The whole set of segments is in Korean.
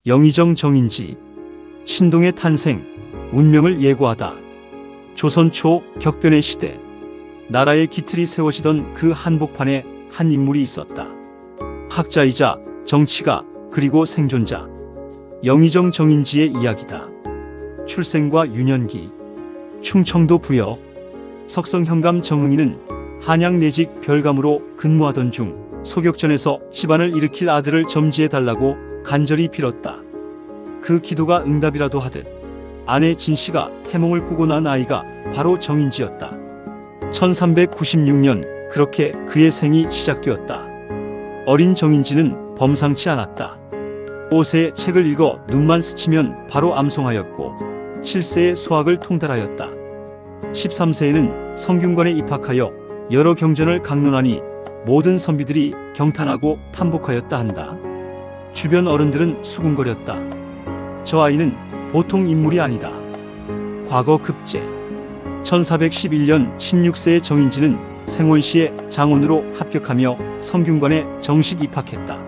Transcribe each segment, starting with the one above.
영의정 정인지. 신동의 탄생, 운명을 예고하다. 조선 초 격변의 시대, 나라의 기틀이 세워지던 그 한복판에 한 인물이 있었다. 학자이자 정치가 그리고 생존자, 영의정 정인지의 이야기다. 출생과 유년기, 충청도 부여 석성 현감 정응이는 한양 내직 별감으로 근무하던 중 소격전에서 집안을 일으킬 아들을 점지해달라고 간절히 빌었다. 그 기도가 응답이라도 하듯 아내 진씨가 태몽을 꾸고 난 아이가 바로 정인지였다. 1396년 그렇게 그의 생이 시작되었다. 어린 정인지는 범상치 않았다. 5세에 책을 읽어 눈만 스치면 바로 암송하였고 7세에 수학을 통달하였다. 13세에는 성균관에 입학하여 여러 경전을 강론하니 모든 선비들이 경탄하고 탐복하였다 한다. 주변 어른들은 수군거렸다. 저 아이는 보통 인물이 아니다. 과거 급제. 1411년 16세의 정인지는 생원시의 장원으로 합격하며 성균관에 정식 입학했다.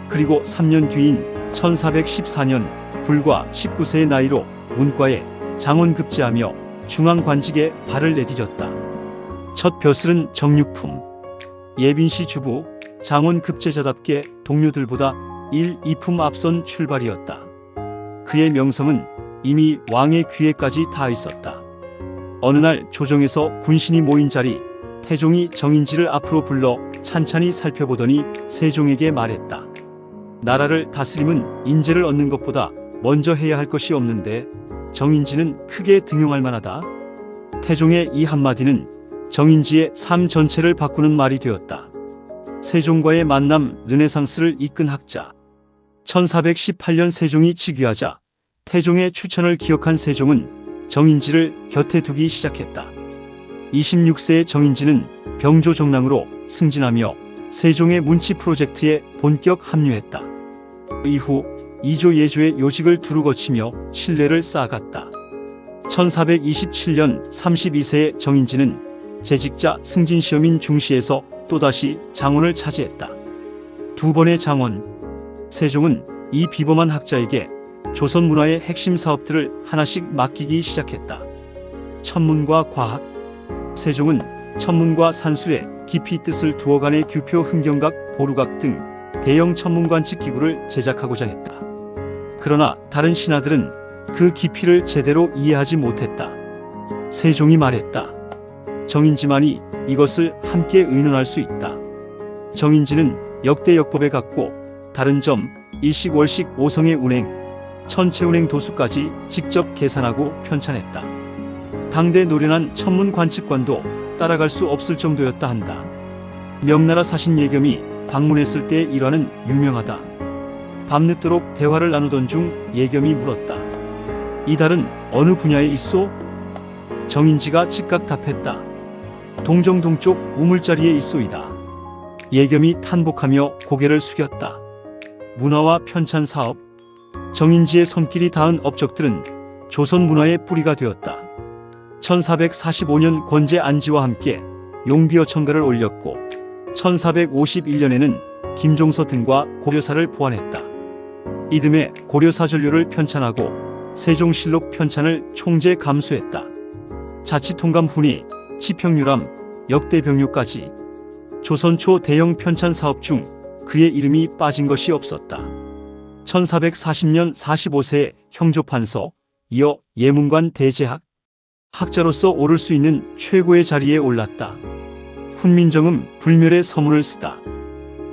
그리고 3년 뒤인 1414년 불과 19세의 나이로 문과에 장원 급제하며 중앙관직에 발을 내디뎠다. 첫 벼슬은 정육품. 예빈시 주부, 장원 급제자답게 동료들보다 1, 2품 앞선 출발이었다. 그의 명성은 이미 왕의 귀에까지 닿아 있었다. 어느 날 조정에서 군신이 모인 자리, 태종이 정인지를 앞으로 불러 찬찬히 살펴보더니 세종에게 말했다. 나라를 다스림은 인재를 얻는 것보다 먼저 해야 할 것이 없는데 정인지는 크게 등용할 만하다. 태종의 이 한마디는 정인지의 삶 전체를 바꾸는 말이 되었다. 세종과의 만남, 르네상스를 이끈 학자. 1418년 세종이 즉위하자 태종의 추천을 기억한 세종은 정인지를 곁에 두기 시작했다. 26세의 정인지는 병조정랑으로 승진하며 세종의 문치 프로젝트에 본격 합류했다. 이후 이조 예조의 요직을 두루 거치며 신뢰를 쌓아갔다. 1427년 32세의 정인지는 재직자 승진시험인 중시에서 또다시 장원을 차지했다. 두 번의 장원. 세종은 이 비범한 학자에게 조선 문화의 핵심 사업들을 하나씩 맡기기 시작했다. 천문과 과학. 세종은 천문과 산술에 깊이 뜻을 두어간의 규표 흥경각, 보루각 등 대형 천문관측 기구를 제작하고자 했다. 그러나 다른 신하들은 그 깊이를 제대로 이해하지 못했다. 세종이 말했다. 정인지만이 이것을 함께 의논할 수 있다. 정인지는 역대 역법에 갖고 다른 점, 일식 월식 오성의 운행, 천체운행 도수까지 직접 계산하고 편찬했다. 당대 노련한 천문관측관도 따라갈 수 없을 정도였다 한다. 명나라 사신 예겸이 방문했을 때의 일화는 유명하다. 밤늦도록 대화를 나누던 중 예겸이 물었다. 이 달은 어느 분야에 있소? 정인지가 즉각 답했다. 동정 동쪽 우물자리에 있소이다. 예겸이 탄복하며 고개를 숙였다. 문화와 편찬 사업. 정인지의 손길이 닿은 업적들은 조선 문화의 뿌리가 되었다. 1445년 권제 안지와 함께 용비어 청가를 올렸고 1451년에는 김종서 등과 고려사를 보완했다. 이듬해 고려사전료를 편찬하고 세종실록 편찬을 총재 감수했다. 자치통감 훈이, 치평유람, 역대병료까지 조선 초 대형 편찬 사업 중 그의 이름이 빠진 것이 없었다. 1440년 45세에 형조판서, 이어 예문관 대제학, 학자로서 오를 수 있는 최고의 자리에 올랐다. 훈민정음 불멸의 서문을 쓰다.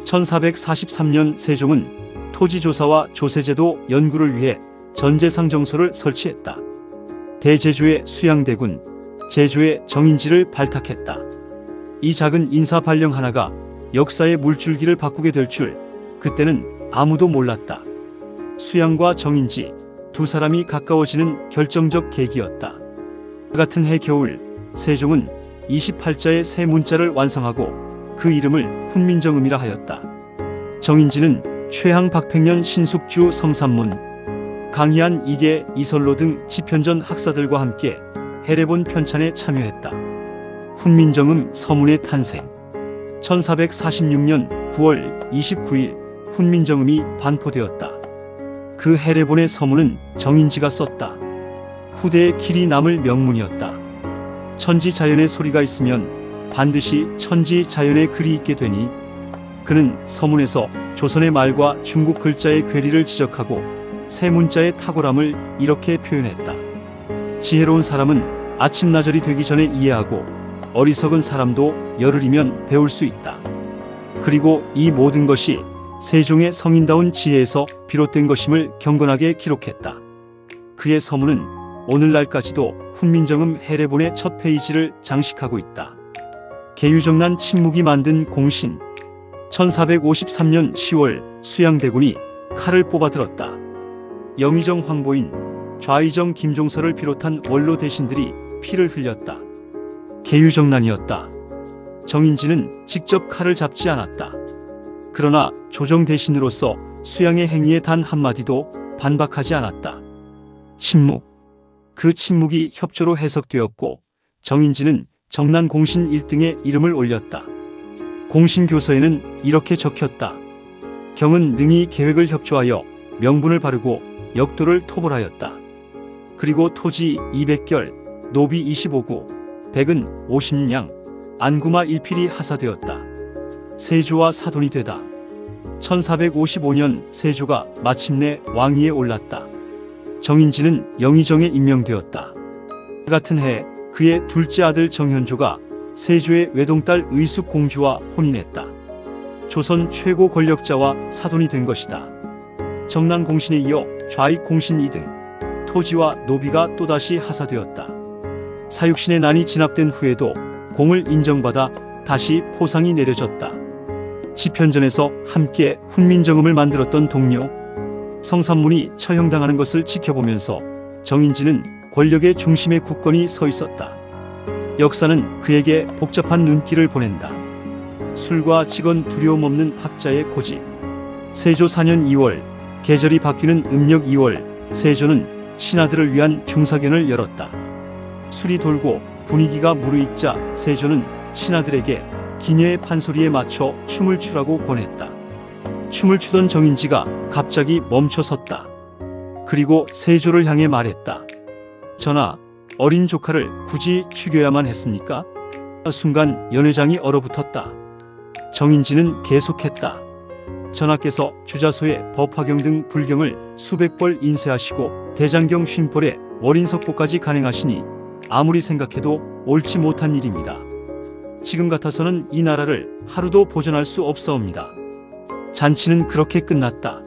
1443년 세종은 토지조사와 조세제도 연구를 위해 전제상정소를 설치했다. 대제주의 수양대군, 제주의 정인지를 발탁했다. 이 작은 인사발령 하나가 역사의 물줄기를 바꾸게 될 줄 그때는 아무도 몰랐다. 수양과 정인지 두 사람이 가까워지는 결정적 계기였다. 같은 해 겨울 세종은 28자의 새 문자를 완성하고 그 이름을 훈민정음이라 하였다. 정인지는 최항 박팽년 신숙주 성산문, 강희안 이계 이설로 등 지편전 학사들과 함께 해례본 편찬에 참여했다. 훈민정음 서문의 탄생. 1446년 9월 29일 훈민정음이 반포되었다. 그 해례본의 서문은 정인지가 썼다. 후대에 길이 남을 명문이었다. 천지자연의 소리가 있으면 반드시 천지자연의 글이 있게 되니 그는 서문에서 조선의 말과 중국 글자의 괴리를 지적하고 세 문자의 탁월함을 이렇게 표현했다. 지혜로운 사람은 아침나절이 되기 전에 이해하고 어리석은 사람도 열흘이면 배울 수 있다. 그리고 이 모든 것이 세종의 성인다운 지혜에서 비롯된 것임을 경건하게 기록했다. 그의 서문은 오늘날까지도 훈민정음 해례본의 첫 페이지를 장식하고 있다. 계유정난 침묵이 만든 공신. 1453년 10월 수양대군이 칼을 뽑아들었다. 영의정 황보인, 좌의정 김종서를 비롯한 원로 대신들이 피를 흘렸다. 계유정난이었다. 정인지는 직접 칼을 잡지 않았다. 그러나 조정 대신으로서 수양의 행위에 단 한마디도 반박하지 않았다. 침묵. 그 침묵이 협조로 해석되었고 정인지는 정난 공신 1등의 이름을 올렸다. 공신교서에는 이렇게 적혔다. 경은 능히 계획을 협조하여 명분을 바르고 역도를 토벌하였다. 그리고 토지 200결, 노비 25구, 백은 50량, 안구마 1필이 하사되었다. 세조와 사돈이 되다. 1455년 세조가 마침내 왕위에 올랐다. 정인지는 영의정에 임명되었다. 같은 해 그의 둘째 아들 정현조가 세조의 외동딸 의숙공주와 혼인했다. 조선 최고 권력자와 사돈이 된 것이다. 정난공신에 이어 좌익공신 2등, 토지와 노비가 또다시 하사되었다. 사육신의 난이 진압된 후에도 공을 인정받아 다시 포상이 내려졌다. 집현전에서 함께 훈민정음을 만들었던 동료 성삼문이 처형당하는 것을 지켜보면서 정인지는 권력의 중심에 굳건히 서 있었다. 역사는 그에게 복잡한 눈길을 보낸다. 술과 직언 두려움 없는 학자의 고집. 세조 4년 2월, 계절이 바뀌는 음력 2월, 세조는 신하들을 위한 중사견을 열었다. 술이 돌고 분위기가 무르익자 세조는 신하들에게 기녀의 판소리에 맞춰 춤을 추라고 권했다. 춤을 추던 정인지가 갑자기 멈춰섰다. 그리고 세조를 향해 말했다. 전하, 어린 조카를 굳이 죽여야만 했습니까? 순간 연회장이 얼어붙었다. 정인지는 계속했다. 전하께서 주자소에 법화경 등 불경을 수백 벌 인쇄하시고 대장경 쉼벌에 월인석보까지 간행하시니 아무리 생각해도 옳지 못한 일입니다. 지금 같아서는 이 나라를 하루도 보존할 수 없사옵니다. 잔치는 그렇게 끝났다.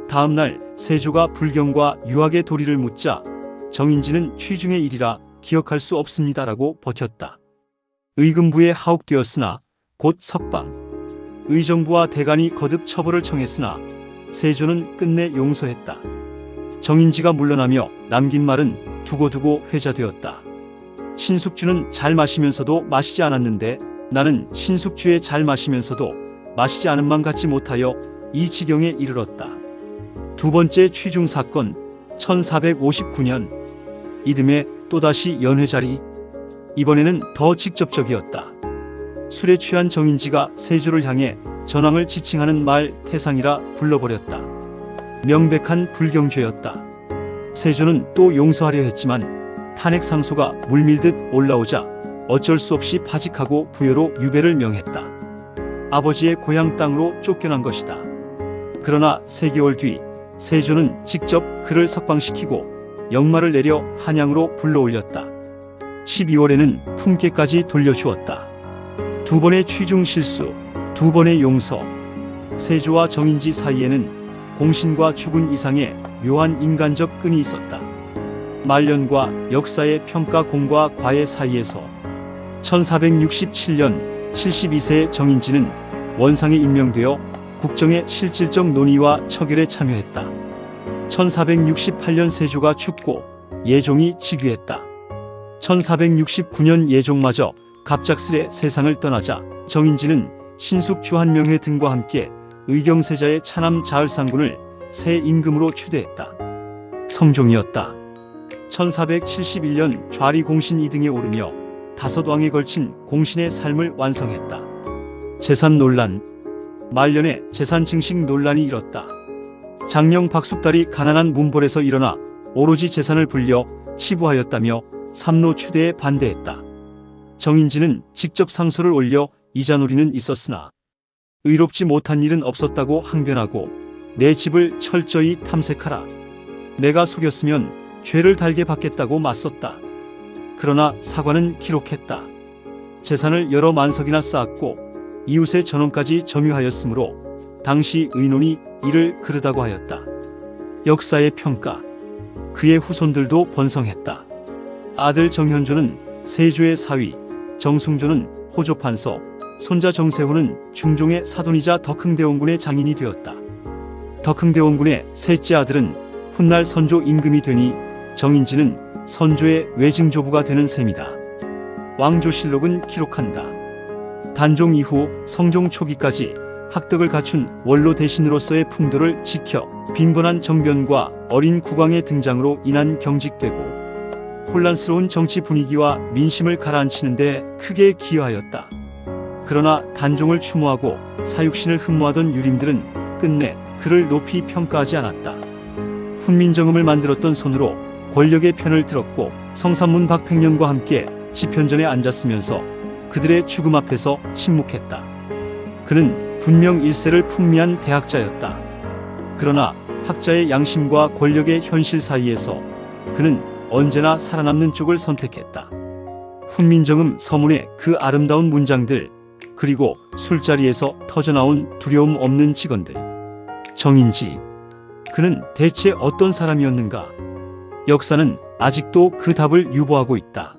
다음 날 세조가 불경과 유학의 도리를 묻자 정인지는 취중의 일이라 기억할 수 없습니다라고 버텼다. 의금부에 하옥되었으나 곧 석방. 의정부와 대간이 거듭 처벌을 청했으나 세조는 끝내 용서했다. 정인지가 물러나며 남긴 말은 두고두고 회자되었다. 신숙주는 잘 마시면서도 마시지 않았는데 나는 신숙주에 잘 마시면서도 마시지 않음만 갖지 못하여 이 지경에 이르렀다. 두 번째 취중 사건 1459년 이듬해 또다시 연회자리. 이번에는 더 직접적이었다. 술에 취한 정인지가 세조를 향해 전왕을 지칭하는 말 태상이라 불러버렸다. 명백한 불경죄였다. 세조는 또 용서하려 했지만 탄핵 상소가 물밀듯 올라오자 어쩔 수 없이 파직하고 부여로 유배를 명했다. 아버지의 고향 땅으로 쫓겨난 것이다. 그러나 3개월 뒤 세조는 직접 그를 석방시키고 역마를 내려 한양으로 불러올렸다. 12월에는 품계까지 돌려주었다. 두 번의 취중 실수, 두 번의 용서. 세조와 정인지 사이에는 공신과 주군 이상의 묘한 인간적 끈이 있었다. 말년과 역사의 평가 공과 과의 사이에서 1467년 72세의 정인지는 원상에 임명되어 국정의 실질적 논의와 처결에 참여했다. 1468년 세조가 죽고 예종이 즉위했다. 1469년 예종마저 갑작스레 세상을 떠나자 정인지는 신숙주 한명회 등과 함께 의경세자의 차남 자을상군을 새 임금으로 추대했다. 성종이었다. 1471년 좌리공신 2등에 오르며 5왕에 걸친 공신의 삶을 완성했다. 재산 논란. 말년에 재산 증식 논란이 일었다. 장령 박숙달이 가난한 문벌에서 일어나 오로지 재산을 불려 치부하였다며 삼노추대에 반대했다. 정인지는 직접 상소를 올려 이자놀이는 있었으나 의롭지 못한 일은 없었다고 항변하고 내 집을 철저히 탐색하라. 내가 속였으면 죄를 달게 받겠다고 맞섰다. 그러나 사관은 기록했다. 재산을 여러 만석이나 쌓았고 이웃의 전원까지 점유하였으므로 당시 의논이 이를 그르다고 하였다. 역사의 평가. 그의 후손들도 번성했다. 아들 정현조는 세조의 사위, 정숭조는 호조판서, 손자 정세호는 중종의 사돈이자 덕흥대원군의 장인이 되었다. 덕흥대원군의 셋째 아들은 훗날 선조 임금이 되니 정인지는 선조의 외증조부가 되는 셈이다. 왕조실록은 기록한다. 단종 이후 성종 초기까지 학덕을 갖춘 원로 대신으로서의 풍도를 지켜 빈번한 정변과 어린 국왕의 등장으로 인한 경직되고 혼란스러운 정치 분위기와 민심을 가라앉히는 데 크게 기여하였다. 그러나 단종을 추모하고 사육신을 흠모하던 유림들은 끝내 그를 높이 평가하지 않았다. 훈민정음을 만들었던 손으로 권력의 편을 들었고 성삼문 박팽년과 함께 지편전에 앉았으면서 그들의 죽음 앞에서 침묵했다. 그는 분명 일세를 풍미한 대학자였다. 그러나 학자의 양심과 권력의 현실 사이에서 그는 언제나 살아남는 쪽을 선택했다. 훈민정음 서문의 그 아름다운 문장들, 그리고 술자리에서 터져나온 두려움 없는 직원들. 정인지. 그는 대체 어떤 사람이었는가? 역사는 아직도 그 답을 유보하고 있다.